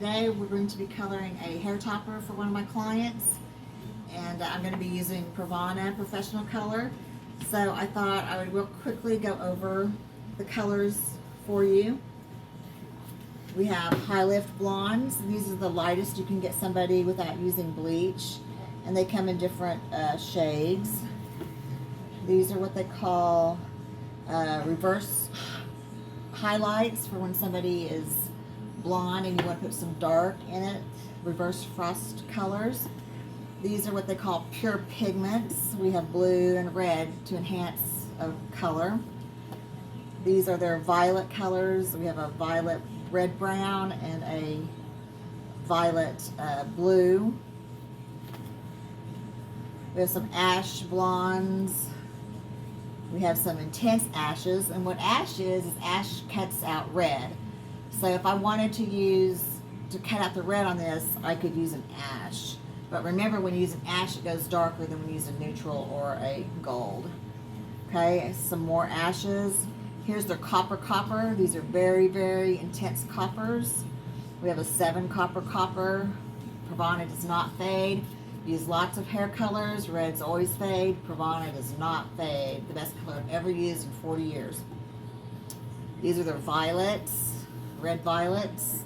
Today we're going to be coloring a hair topper for one of my clients, and I'm going to be using Pravana Professional Color. So I thought I would real quickly go over the colors for you. We have High Lift Blondes. These are the lightest you can get somebody without using bleach, and they come in different shades. These are what they call reverse highlights for when somebody is blonde and you want to put some dark in it, reverse frost colors. These are what they call pure pigments. We have blue and red to enhance a color. These are their violet colors. We have a violet red brown and a violet blue. We have some ash blondes. We have some intense ashes, and what ash is ash cuts out red. So if I wanted to cut out the red on this, I could use an ash. But remember, when you use an ash, it goes darker than when you use a neutral or a gold. Okay, some more ashes. Here's their copper. These are very, very intense coppers. We have a 7 copper. Pravana does not fade. Use lots of hair colors. Reds always fade. Pravana does not fade. The best color I've ever used in 40 years. These are their violets. Red violets.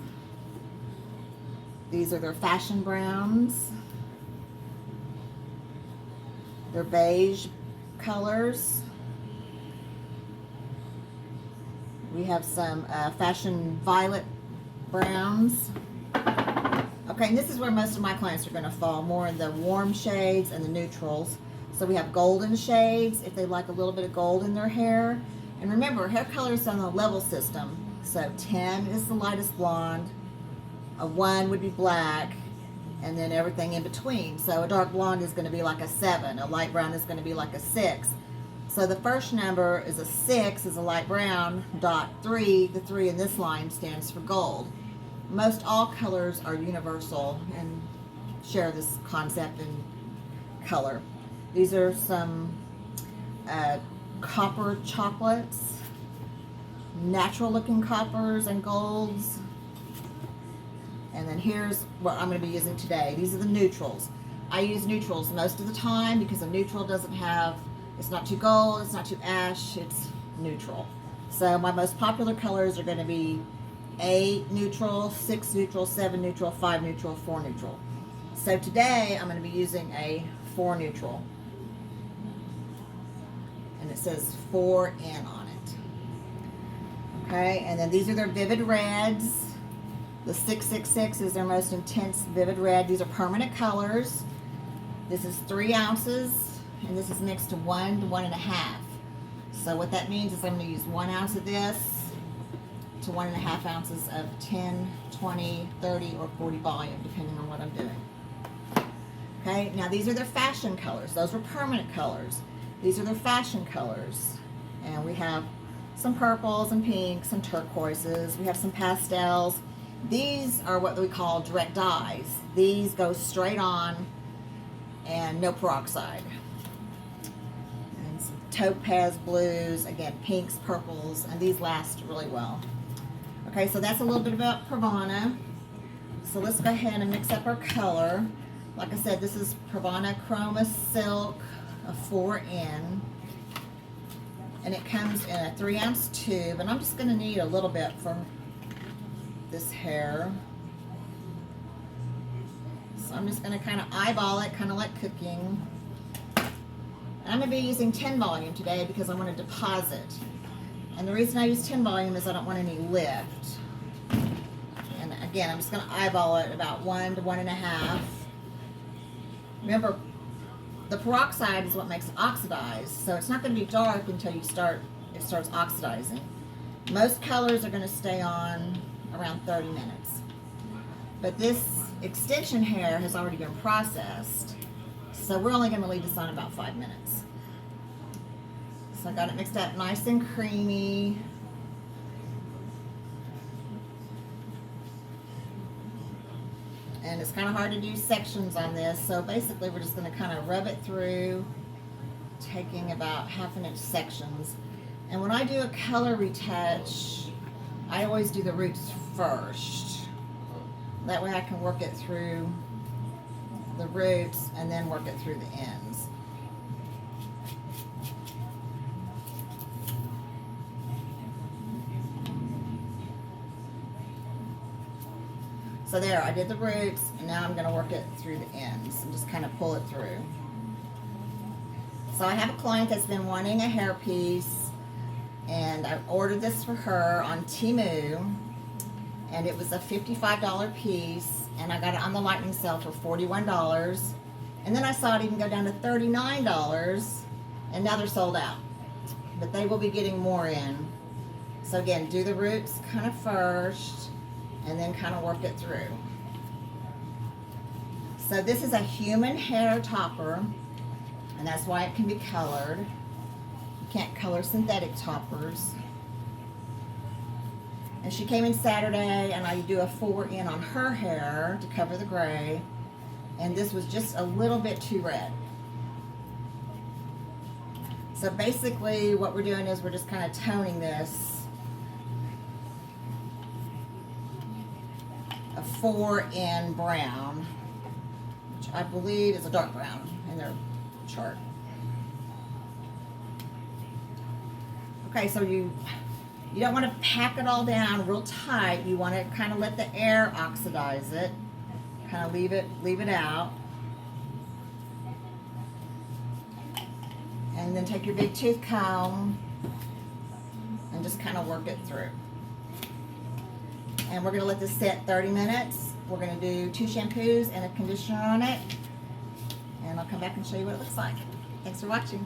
These are their fashion browns. Their beige colors. We have some fashion violet browns. Okay, and this is where most of my clients are going to fall, more in the warm shades and the neutrals. So we have golden shades if they like a little bit of gold in their hair. And remember, hair color is on the level system. So 10 is the lightest blonde, a 1 would be black, and then everything in between. So a dark blonde is going to be like a 7, a light brown is going to be like a 6. So the first number is a 6, is a light brown, dot 3, the 3 in this line stands for gold. Most all colors are universal and share this concept in color. These are some copper chocolates. Natural looking coppers and golds. And then here's what I'm going to be using today. These are the neutrals. I use neutrals most of the time because a neutral doesn't have, it's not too gold, it's not too ash, it's neutral. So my most popular colors are going to be 8 neutral, 6 neutral, 7 neutral, 5 neutral, 4 neutral. So today I'm going to be using a 4 neutral. And it says 4N on it. Okay, and then these are their vivid reds. The 666 is their most intense vivid red. These are permanent colors. This is 3 ounces, and this is mixed to 1 to 1.5. So what that means is I'm going to use 1 ounce of this to 1.5 ounces of 10, 20, 30, or 40 volume, depending on what I'm doing. Okay, now these are their fashion colors. Those were permanent colors. These are their fashion colors. And we have some purples and pinks and turquoises. We have some pastels. These are what we call direct dyes. These go straight on and no peroxide. And some topaz blues, again, pinks, purples, and these last really well. Okay, so that's a little bit about Pravana. So let's go ahead and mix up our color. Like I said, this is Pravana Chroma Silk, a 4N. And it comes in a 3 ounce tube, and I'm just going to need a little bit for this hair. So I'm just going to kind of eyeball it, kind of like cooking. And I'm going to be using 10 volume today because I want to deposit. And the reason I use 10 volume is I don't want any lift. And again, I'm just going to eyeball it about 1 to 1.5. Remember, the peroxide is what makes it oxidize, so it's not going to be dark until it starts oxidizing. Most colors are going to stay on around 30 minutes. But this extension hair has already been processed, so we're only going to leave this on about 5 minutes. So I got it mixed up nice and creamy. And it's kind of hard to do sections on this, so basically we're just going to kind of rub it through, taking about 1/2 inch sections. And when I do a color retouch, I always do the roots first. That way I can work it through the roots and then work it through the ends. So there, I did the roots, and now I'm going to work it through the ends and just kind of pull it through. So I have a client that's been wanting a hairpiece, and I ordered this for her on Temu, and it was a $55 piece, and I got it on the lightning sale for $41, and then I saw it even go down to $39, and now they're sold out. But they will be getting more in. So again, do the roots kind of first, and then kind of work it through. So this is a human hair topper, and that's why it can be colored. You can't color synthetic toppers. And she came in Saturday, and I do a 4 in on her hair to cover the gray, and this was just a little bit too red. So basically what we're doing is we're just kind of toning this a 4 in brown, which I believe is a dark brown in their chart. Okay, so you don't want to pack it all down real tight. You want to kind of let the air oxidize it, kind of leave it out, and then take your big tooth comb and just kind of work it through. And we're going to let this set 30 minutes. We're going to do 2 shampoos and a conditioner on it. And I'll come back and show you what it looks like. Thanks for watching.